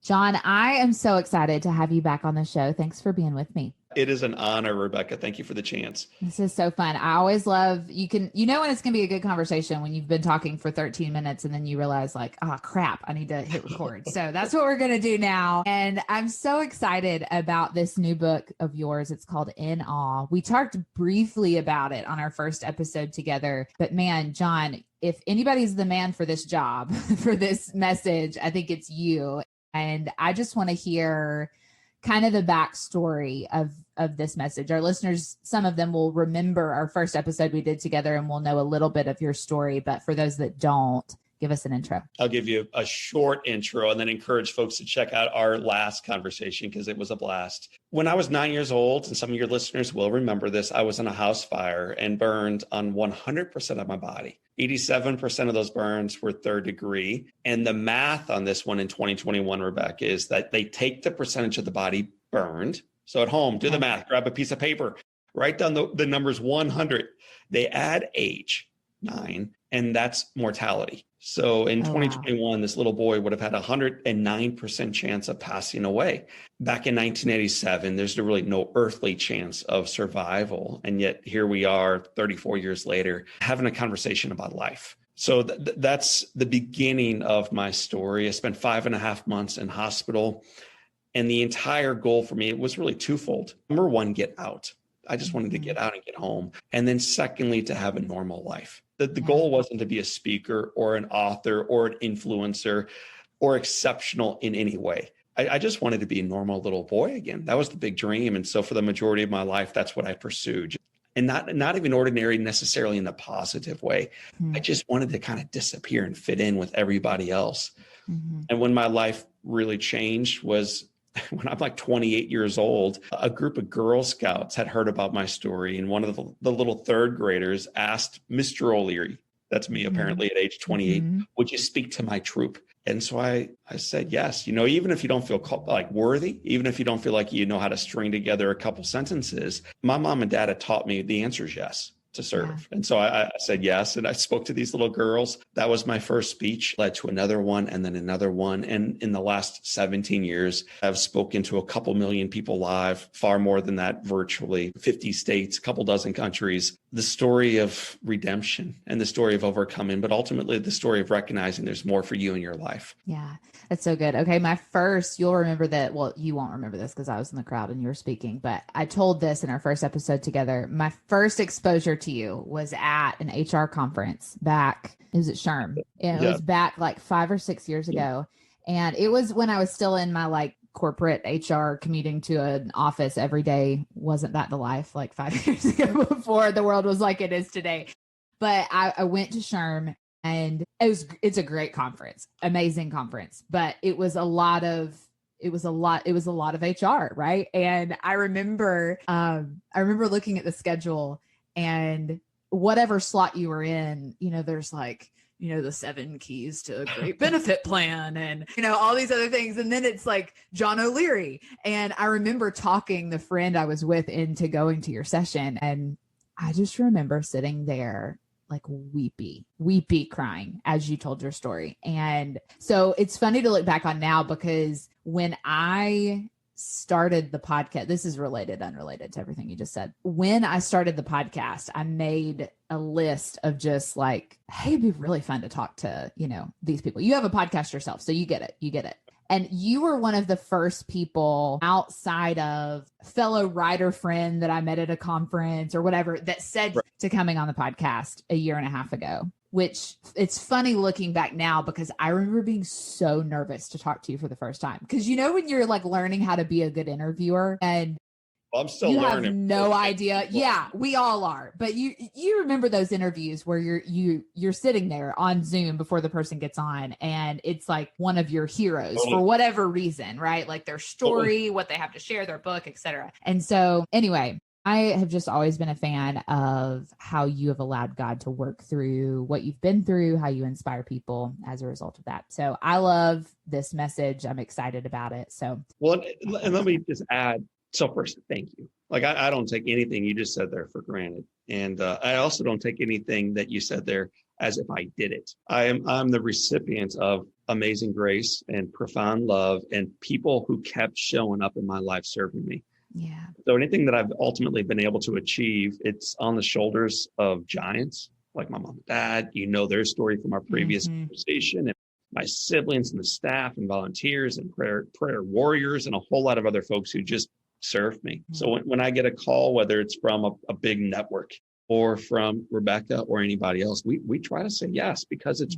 John, I am so excited to have you back on the show. Thanks for being with me. It is an honor, Rebecca. Thank you for the chance. This is so fun. I always love, when it's going to be a good conversation when you've been talking for 13 minutes and then you realize like, oh crap, I need to hit record. So that's what we're going to do now. And I'm so excited about this new book of yours. It's called In Awe. We talked briefly about it on our first episode together, but man, John, if anybody's the man for this job, for this message, I think it's you. And I just want to hear kind of the backstory of this message. Our listeners, some of them will remember our first episode we did together and will know a little bit of your story. But for those that don't, give us an intro. I'll give you a short intro and then encourage folks to check out our last conversation because it was a blast. When I was 9 years old, and some of your listeners will remember this, I was in a house fire and burned on 100% of my body. 87% of those burns were third degree. And the math on this one in 2021, Rebecca, is that they take the percentage of the body burned. So at home, do the math, grab a piece of paper, write down the numbers 100. They add age, 9, and that's mortality. So in 2021, this little boy would have had a 109% chance of passing away. Back in 1987, there's really no earthly chance of survival. And yet here we are 34 years later, having a conversation about life. So that's the beginning of my story. I spent 5.5 months in hospital. And the entire goal for me, it was really twofold. Number one, get out. I just wanted to get out and get home. And then secondly, to have a normal life. The goal wasn't to be a speaker or an author or an influencer or exceptional in any way. I just wanted to be a normal little boy again. That was the big dream. And so for the majority of my life, that's what I pursued. And not even ordinary necessarily in the positive way. I just wanted to kind of disappear and fit in with everybody else. And when my life really changed was when I'm like 28 years old, a group of Girl Scouts had heard about my story. And one of the little third graders asked Mr. O'Leary, that's me apparently at age 28, would you speak to my troop? And so I said, yes, even if you don't feel like worthy, even if you don't feel like you know how to string together a couple sentences, my mom and dad had taught me the answer is yes. To serve. Yeah. And so I said yes. And I spoke to these little girls. That was my first speech, led to another one and then another one. And in the last 17 years, I've spoken to a couple million people live, far more than that virtually, 50 states, a couple dozen countries. The story of redemption and the story of overcoming, but ultimately the story of recognizing there's more for you in your life. Yeah, that's so good. Okay, you'll remember that. Well, you won't remember this because I was in the crowd and you were speaking, but I told this in our first episode together. My first exposure to you was at an HR conference back, it was at SHRM. It was back like 5 or 6 years ago. And it was when I was still in my corporate HR, commuting to an office every day. Wasn't that the life like 5 years ago before the world was like it is today? But I went to SHRM and it's a great conference, amazing conference, but it was a lot of HR, right? And I remember looking at the schedule and whatever slot you were in, there's the 7 keys to a great benefit plan and, all these other things. And then it's like John O'Leary. And I remember talking the friend I was with into going to your session. And I just remember sitting there like weepy crying as you told your story. And so it's funny to look back on now because when I started the podcast, this is unrelated to everything you just said. When I started the podcast, I made a list of just like, hey, it'd be really fun to talk to, these people. You have a podcast yourself, so you get it. And you were one of the first people outside of fellow writer friend that I met at a conference or whatever that said to coming on the podcast a year and a half ago, which it's funny looking back now because I remember being so nervous to talk to you for the first time. Because when you're like learning how to be a good interviewer and I'm still learning. Have no idea. Yeah, we all are. But you remember those interviews where you're sitting there on Zoom before the person gets on and it's like one of your heroes for whatever reason, right? Like their story, what they have to share, their book, etc. And so anyway, I have just always been a fan of how you have allowed God to work through what you've been through, how you inspire people as a result of that. So I love this message. I'm excited about it. So, well, and let me just add. So first, thank you. Like I don't take anything you just said there for granted. And I also don't take anything that you said there as if I did it. I'm the recipient of amazing grace and profound love and people who kept showing up in my life serving me. Yeah. So anything that I've ultimately been able to achieve, it's on the shoulders of giants like my mom and dad. You know their story from our previous conversation, and my siblings and the staff and volunteers and prayer warriors and a whole lot of other folks who just served me. So when I get a call, whether it's from a big network or from Rebecca or anybody else, we try to say yes, because it's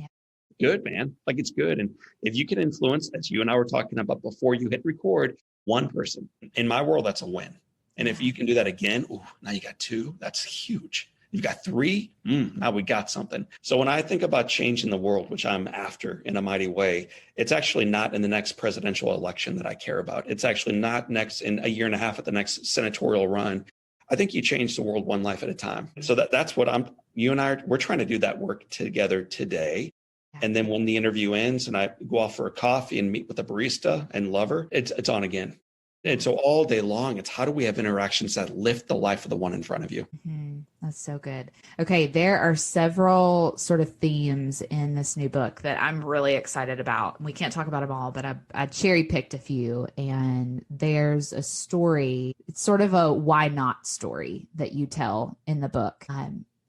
good, man. Like, it's good. And if you can influence, as you and I were talking about before you hit record, one person, in my world, that's a win. And if you can do that again, now you got 2, that's huge. You've got 3, now we got something. So when I think about changing the world, which I'm after in a mighty way, it's actually not in the next presidential election that I care about. It's actually not next in a year and a half at the next senatorial run. I think you change the world one life at a time. So that's what you and we're trying to do that work together today. And then when the interview ends and I go off for a coffee and meet with a barista and love her, it's on again. And so all day long, it's how do we have interactions that lift the life of the one in front of you? That's so good. Okay. There are several sort of themes in this new book that I'm really excited about. We can't talk about them all, but I cherry picked a few, and there's a story. It's sort of a why not story that you tell in the book.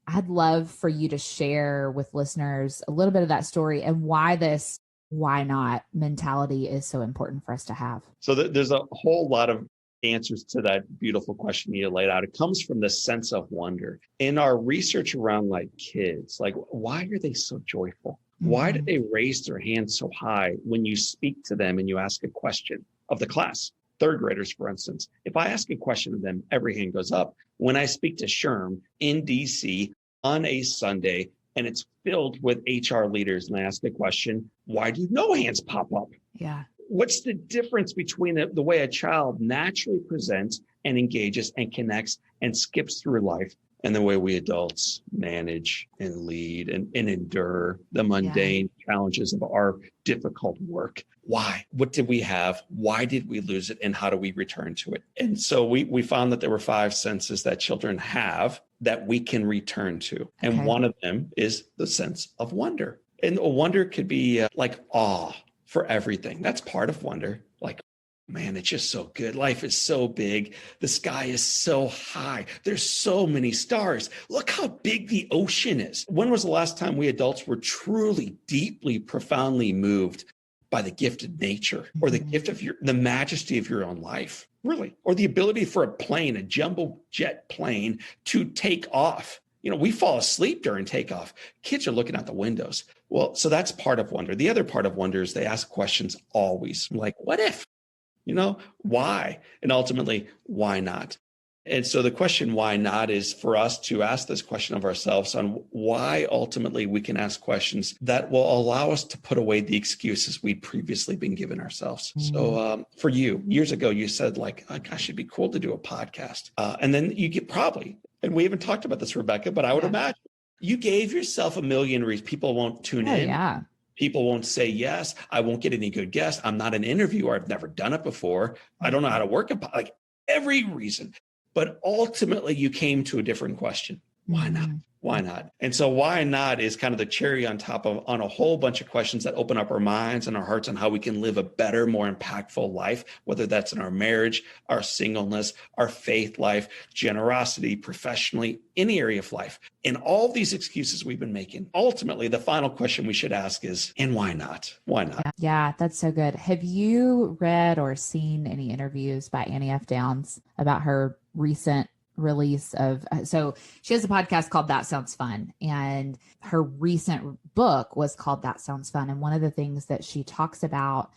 I'd love for you to share with listeners a little bit of that story and why this why not mentality is so important for us to have. So there's a whole lot of answers to that beautiful question you laid out. It comes from the sense of wonder. In our research around like kids, like, why are they so joyful? Why do they raise their hands so high when you speak to them and you ask a question of the class? Third graders, for instance, if I ask a question of them, every hand goes up. When I speak to Sherm in DC on a Sunday, and it's filled with HR leaders, and I ask a question, why do no hands pop up? Yeah. What's the difference between the way a child naturally presents and engages and connects and skips through life and the way we adults manage and lead and endure the mundane challenges of our difficult work? Why? What did we have? Why did we lose it? And how do we return to it? And so we found that there were 5 senses that children have that we can return to. And one of them is the sense of wonder. And wonder could be like awe for everything. That's part of wonder. Like, man, it's just so good. Life is so big. The sky is so high. There's so many stars. Look how big the ocean is. When was the last time we adults were truly, deeply, profoundly moved by the gift of nature or the gift of the majesty of your own life? Really? Or the ability for a plane, a jumbo jet plane, to take off. You know, we fall asleep during takeoff. Kids are looking out the windows. Well, so that's part of wonder. The other part of wonder is they ask questions always, like, what if? You know, why? And ultimately, why not? And so the question, why not, is for us to ask this question of ourselves on why ultimately we can ask questions that will allow us to put away the excuses we'd previously been given ourselves. So for you, years ago, you said like, oh, gosh, it'd be cool to do a podcast. And then you get probably, and we haven't talked about this, Rebecca, but I would imagine you gave yourself a million reasons. People won't tune in. Yeah. People won't say yes. I won't get any good guests. I'm not an interviewer. I've never done it before. I don't know how to work it. Like every reason. But ultimately, you came to a different question. Why not? Why not? And so why not is kind of the cherry on top of on a whole bunch of questions that open up our minds and our hearts on how we can live a better, more impactful life, whether that's in our marriage, our singleness, our faith life, generosity, professionally, any area of life. And all these excuses we've been making, ultimately, the final question we should ask is, and why not? Why not? Yeah, that's so good. Have you read or seen any interviews by Annie F. Downs about her recent release of, so she has a podcast called That Sounds Fun, and her recent book was called That Sounds Fun. And one of the things that she talks about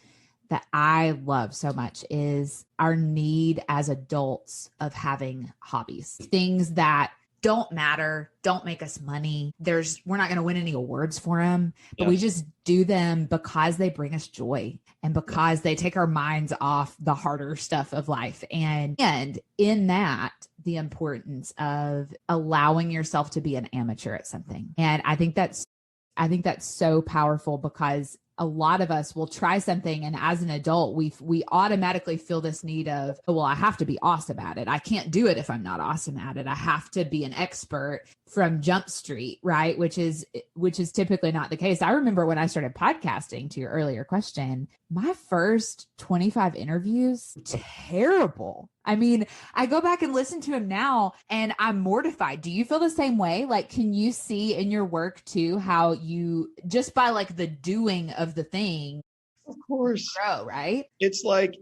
that I love so much is our need as adults of having hobbies, things that don't matter, don't make us money. We're not going to win any awards for them, but we just do them because they bring us joy and because they take our minds off the harder stuff of life. And in that, the importance of allowing yourself to be an amateur at something. And I think that's so powerful because a lot of us will try something, and as an adult, we automatically feel this need of, oh, well, I have to be awesome at it. I can't do it if I'm not awesome at it. I have to be an expert from Jump Street, right? Which is typically not the case. I remember when I started podcasting, to your earlier question, my first 25 interviews, terrible. I mean, I go back and listen to him now and I'm mortified. Do you feel the same way? Like, can you see in your work too, how you just by like the doing of the thing, of course, grow, right? It's like,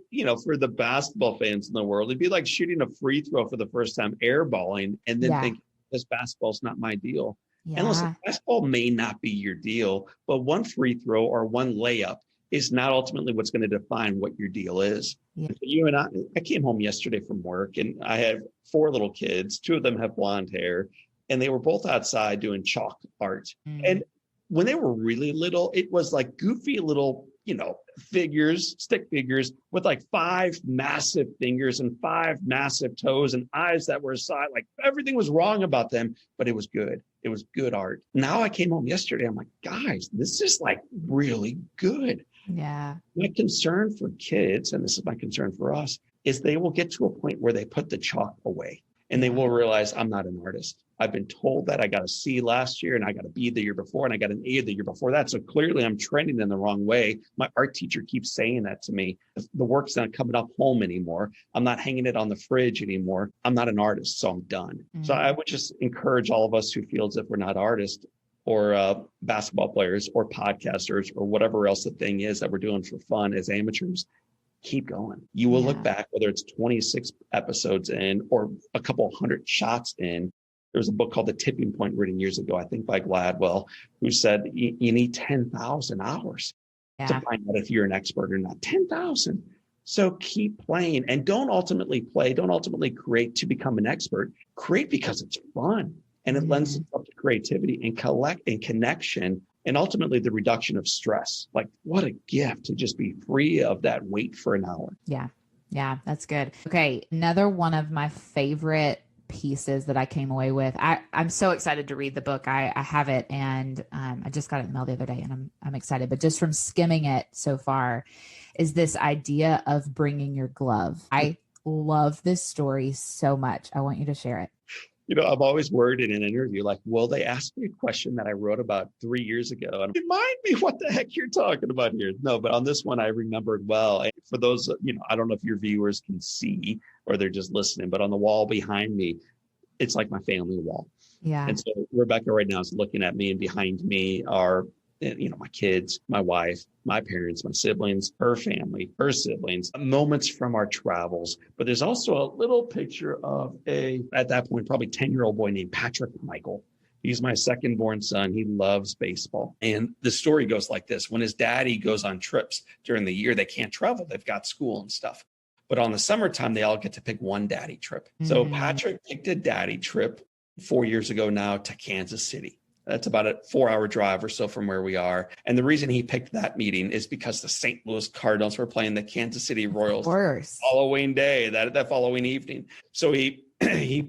for the basketball fans in the world, it'd be like shooting a free throw for the first time, airballing, and then thinking, this basketball's not my deal. Yeah. And listen, basketball may not be your deal, but one free throw or one layup is not ultimately what's going to define what your deal is. Yeah. You and I came home yesterday from work, and I have 4 little kids. 2 of them have blonde hair, and they were both outside doing chalk art. And when they were really little, it was like goofy little, figures, stick figures with like 5 massive fingers and 5 massive toes and eyes that were aside. Like everything was wrong about them, but it was good. It was good art. Now I came home yesterday. I'm like, guys, this is like really good. Yeah. My concern for kids, and this is my concern for us, is they will get to a point where they put the chalk away and they will realize, I'm not an artist. I've been told that I got a C last year and I got a B the year before and I got an A the year before that. So clearly I'm trending in the wrong way. My art teacher keeps saying that to me. The work's not coming up home anymore. I'm not hanging it on the fridge anymore. I'm not an artist, so I'm done. So I would just encourage all of us who feel as if we're not artists or basketball players or podcasters or whatever else the thing is that we're doing for fun as amateurs, keep going. You will look back, whether it's 26 episodes in or a couple hundred shots in. There was a book called The Tipping Point written years ago, I think by Gladwell, who said you need 10,000 hours to find out if you're an expert or not. 10,000. So keep playing and don't ultimately create to become an expert. Create because it's fun and it lends itself to creativity and connection and ultimately the reduction of stress. Like what a gift to just be free of that weight for an hour. Yeah. Yeah, that's good. Okay. Another one of my favorite pieces that I came away with. I'm so excited to read the book. I have it and I just got it in the mail the other day and I'm excited, but just from skimming it so far is this idea of bringing your glove. I love this story so much. I want you to share it. I've always worried in an interview, like, will they ask me a question that I wrote about 3 years ago? And remind me what the heck you're talking about here. No, but on this one, I remembered well. And for those, I don't know if your viewers can see or they're just listening, but on the wall behind me, it's like my family wall. Yeah. And so Rebecca right now is looking at me, and behind me are, my kids, my wife, my parents, my siblings, her family, her siblings, moments from our travels. But there's also a little picture of at that point, probably 10-year-old boy named Patrick Michael. He's my second born son. He loves baseball. And the story goes like this. When his daddy goes on trips during the year, they can't travel. They've got school and stuff. But on the summertime, they all get to pick one daddy trip. So Patrick picked a daddy trip 4 years ago now to Kansas City. That's about a 4-hour drive or so from where we are. And the reason he picked that meeting is because the St. Louis Cardinals were playing the Kansas City Royals Halloween day, that following evening. So he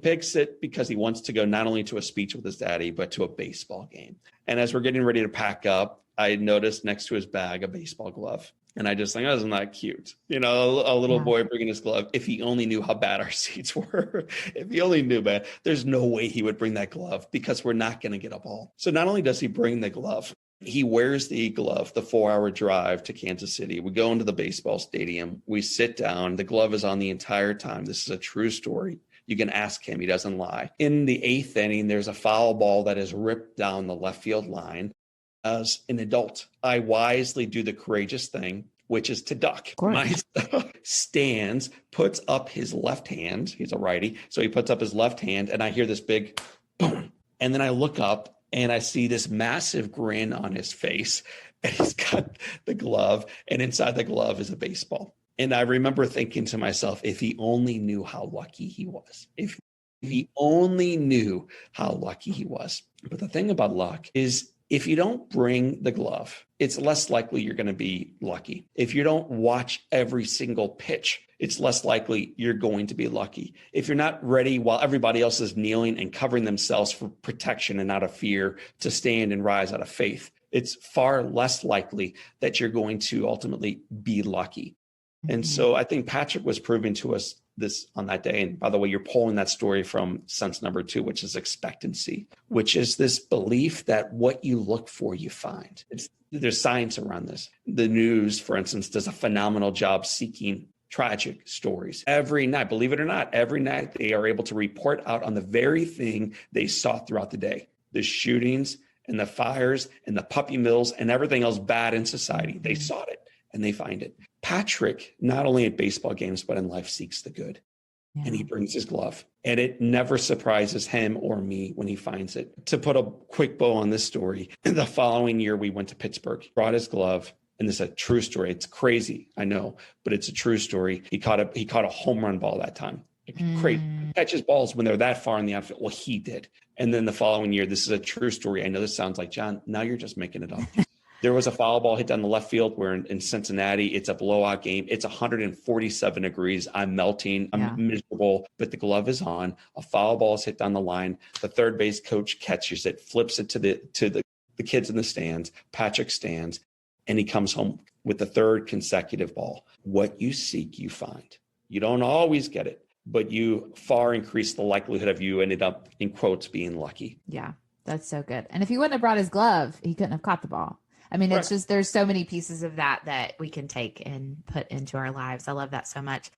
picks it because he wants to go not only to a speech with his daddy, but to a baseball game. And as we're getting ready to pack up, I noticed next to his bag a baseball glove. And I just think, oh, isn't that cute? A little boy bringing his glove. If he only knew how bad our seats were, if he only knew, man, there's no way he would bring that glove because we're not going to get a ball. So not only does he bring the glove, he wears the glove, the 4-hour drive to Kansas City. We go into the baseball stadium. We sit down. The glove is on the entire time. This is a true story. You can ask him. He doesn't lie. In the 8th inning, there's a foul ball that is ripped down the left field line. As an adult, I wisely do the courageous thing, which is to duck. My son stands, puts up his left hand. He's a righty. So he puts up his left hand and I hear this big boom. And then I look up and I see this massive grin on his face. And he's got the glove. And inside the glove is a baseball. And I remember thinking to myself, if he only knew how lucky he was. If he only knew how lucky he was. But the thing about luck is, if you don't bring the glove, it's less likely you're going to be lucky. If you don't watch every single pitch, it's less likely you're going to be lucky. If you're not ready while everybody else is kneeling and covering themselves for protection and out of fear to stand and rise out of faith, it's far less likely that you're going to ultimately be lucky. And so I think Patrick was proving to us this on that day. And by the way, you're pulling that story from sense number 2, which is expectancy, which is this belief that what you look for, you find. There's science around this. The news, for instance, does a phenomenal job seeking tragic stories. Every night, believe it or not, every night they are able to report out on the very thing they saw throughout the day. The shootings and the fires and the puppy mills and everything else bad in society. They sought it and they find it. Patrick, not only at baseball games, but in life, seeks the good. Yeah. And he brings his glove. And it never surprises him or me when he finds it. To put a quick bow on this story, the following year we went to Pittsburgh, brought his glove. And this is a true story. It's crazy, I know, but it's a true story. He caught a home run ball that time. Crazy. Catches balls when they're that far in the outfield. Well, he did. And then the following year, this is a true story. I know this sounds like, John, now you're just making it up. There was a foul ball hit down the left field. We're in Cincinnati. It's a blowout game. It's 147 degrees. I'm melting. I'm miserable, but the glove is on. A foul ball is hit down the line. The third base coach catches it, flips it to the kids in the stands. Patrick stands, and he comes home with the third consecutive ball. What you seek, you find. You don't always get it, but you far increase the likelihood of you ended up, in quotes, being lucky. Yeah, that's so good. And if he wouldn't have brought his glove, he couldn't have caught the ball. I mean, it's just, there's so many pieces of that we can take and put into our lives. I love that so much.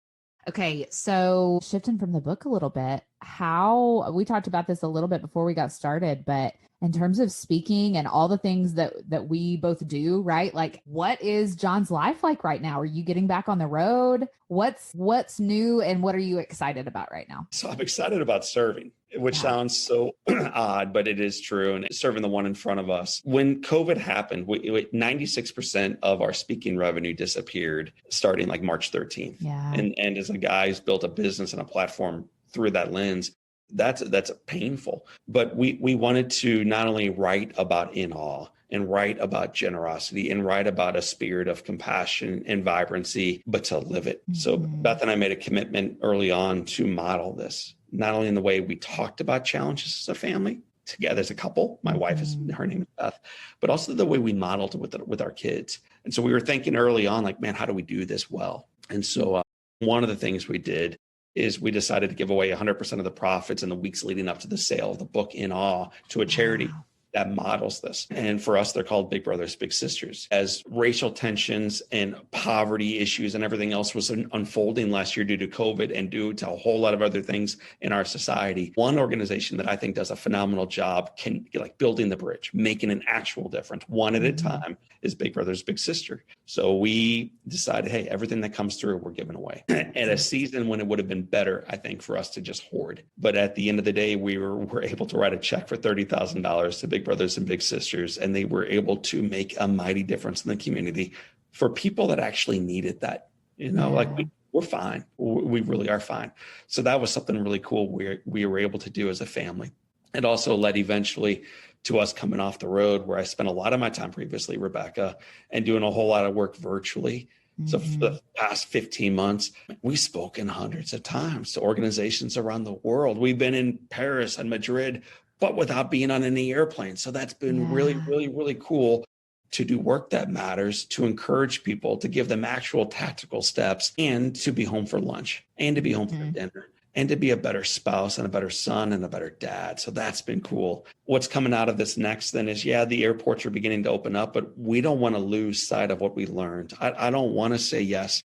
Okay. So shifting from the book a little bit, how we talked about this a little bit before we got started, but in terms of speaking and all the things that we both do, right? Like, what is John's life like right now? Are you getting back on the road? What's new and what are you excited about right now? So I'm excited about serving, which sounds so odd, but it is true. And serving the one in front of us. When COVID happened, 96% of our speaking revenue disappeared starting like March 13th. Yeah. And as a guy who's built a business and a platform through that lens, that's painful. But we wanted to not only write about in awe and write about generosity and write about a spirit of compassion and vibrancy, but to live it. So Beth and I made a commitment early on to model this, not only in the way we talked about challenges as a family, together as a couple. My wife her name is Beth, but also the way we modeled it with our kids. And so we were thinking early on, like, man, how do we do this well? And so one of the things we did is we decided to give away 100% of the profits in the weeks leading up to the sale of the book In Awe to a charity that models this. And for us, they're called Big Brothers, Big Sisters. As racial tensions and poverty issues and everything else was unfolding last year due to COVID and due to a whole lot of other things in our society, one organization that I think does a phenomenal job can like building the bridge, making an actual difference one at a time is Big Brothers, Big Sister. So we decided, hey, everything that comes through, we're giving away. At a season when it would have been better, I think, for us to just hoard. But at the end of the day, we were able to write a check for $30,000 to Big Brothers and Big Sisters, and they were able to make a mighty difference in the community for people that actually needed that. Like we're fine. We really are fine. So that was something really cool we were able to do as a family. It also led eventually to us coming off the road, where I spent a lot of my time previously, Rebecca, and doing a whole lot of work virtually. So for the past 15 months, we've spoken hundreds of times to organizations around the world. We've been in Paris and Madrid, but without being on any airplane. So that's been really, really, really cool to do work that matters, to encourage people, to give them actual tactical steps, and to be home for lunch and to be home for dinner, and to be a better spouse and a better son and a better dad. So that's been cool. What's coming out of this next then is, the airports are beginning to open up, but we don't want to lose sight of what we learned. I don't want to say yes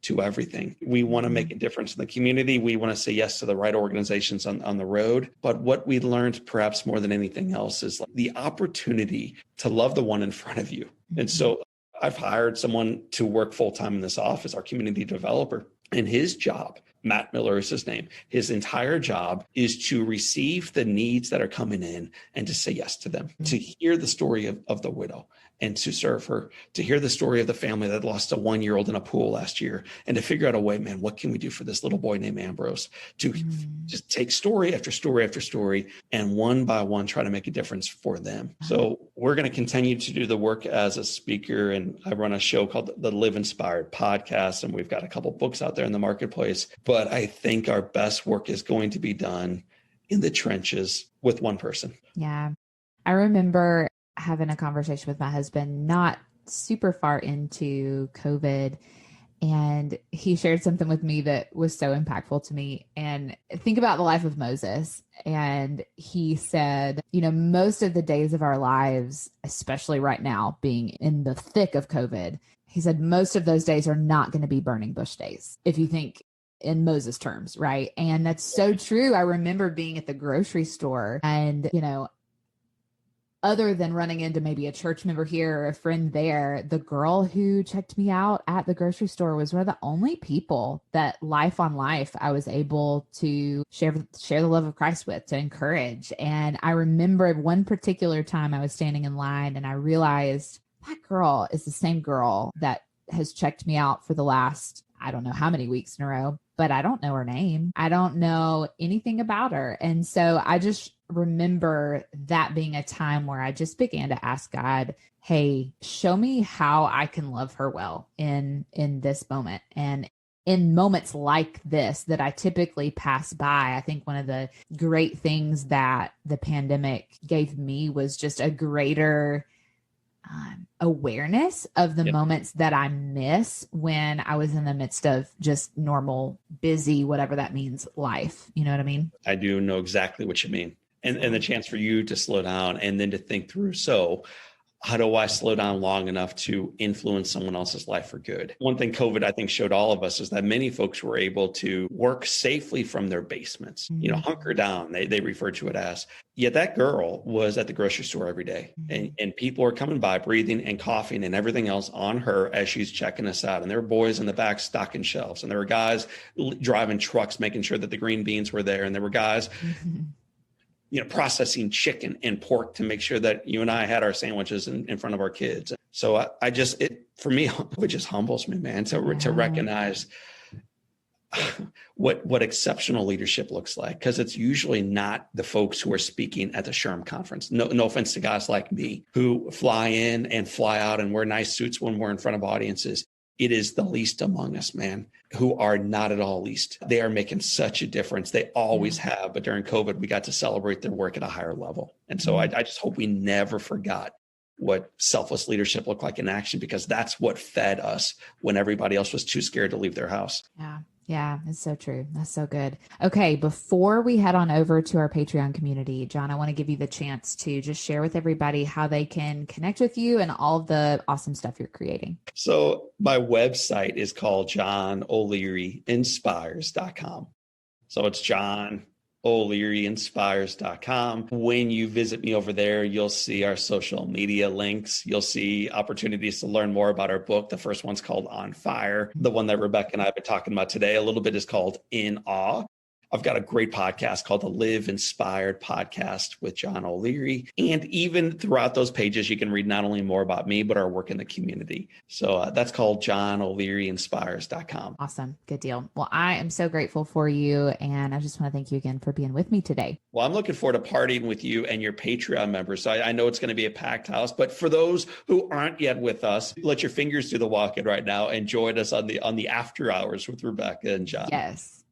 to everything. We want to make a difference in the community. We want to say yes to the right organizations on the road. But what we learned perhaps more than anything else is like the opportunity to love the one in front of you. And so I've hired someone to work full-time in this office, our community developer, and his job, Matt Miller is his name. His entire job is to receive the needs that are coming in and to say yes to them, to hear the story of the widow and to serve her, to hear the story of the family that lost a 1-year-old in a pool last year, and to figure out a way, man, what can we do for this little boy named Ambrose, to just take story after story after story and one by one try to make a difference for them. So we're going to continue to do the work as a speaker, and I run a show called the Live Inspired Podcast, and we've got a couple books out there in the marketplace. But I think our best work is going to be done in the trenches with one person. Yeah. I remember having a conversation with my husband, not super far into COVID, and he shared something with me that was so impactful to me. And think about the life of Moses. And he said, most of the days of our lives, especially right now, being in the thick of COVID, he said, most of those days are not going to be burning bush days, if you think in Moses terms, right? And that's so true. I remember being at the grocery store and, other than running into maybe a church member here or a friend there, the girl who checked me out at the grocery store was one of the only people that life on life I was able to share the love of Christ with, to encourage. And I remember one particular time I was standing in line and I realized that girl is the same girl that has checked me out for the last, I don't know how many weeks in a row, but I don't know her name. I don't know anything about her. And so I just remember that being a time where I just began to ask God, hey, show me how I can love her well in this moment. And in moments like this that I typically pass by, I think one of the great things that the pandemic gave me was just a greater awareness of the moments that I miss when I was in the midst of just normal, busy, whatever that means, life. You know what I mean? I do know exactly what you mean. And the chance for you to slow down and then to think through, so how do I slow down long enough to influence someone else's life for good? One thing COVID, I think, showed all of us is that many folks were able to work safely from their basements, hunker down, they refer to it as. Yet that girl was at the grocery store every day, and people are coming by, breathing and coughing and everything else on her as she's checking us out. And there were boys in the back stocking shelves, and there were guys driving trucks, making sure that the green beans were there. And there were guys processing chicken and pork to make sure that you and I had our sandwiches in front of our kids. So for me, it just humbles me, man, to recognize what exceptional leadership looks like, because it's usually not the folks who are speaking at the SHRM conference. No offense to guys like me who fly in and fly out and wear nice suits when we're in front of audiences. It is the least among us, man, who are not at all least. They are making such a difference. They always have. But during COVID, we got to celebrate their work at a higher level. And so I just hope we never forgot what selfless leadership looked like in action, because that's what fed us when everybody else was too scared to leave their house. Yeah, it's so true. That's so good. Okay, before we head on over to our Patreon community, John, I want to give you the chance to just share with everybody how they can connect with you and all of the awesome stuff you're creating. So my website is called JohnO'LearyInspires.com. So it's JohnO'LearyInspires.com. When you visit me over there, you'll see our social media links. You'll see opportunities to learn more about our book. The first one's called On Fire. The one that Rebecca and I have been talking about today a little bit is called In Awe. I've got a great podcast called the Live Inspired Podcast with John O'Leary. And even throughout those pages, you can read not only more about me, but our work in the community. So that's called JohnO'LearyInspires.com. Awesome. Good deal. Well, I am so grateful for you. And I just want to thank you again for being with me today. Well, I'm looking forward to partying with you and your Patreon members. So I know it's going to be a packed house, but for those who aren't yet with us, let your fingers do the walking right now and join us on the after hours with Rebecca and John. Yes.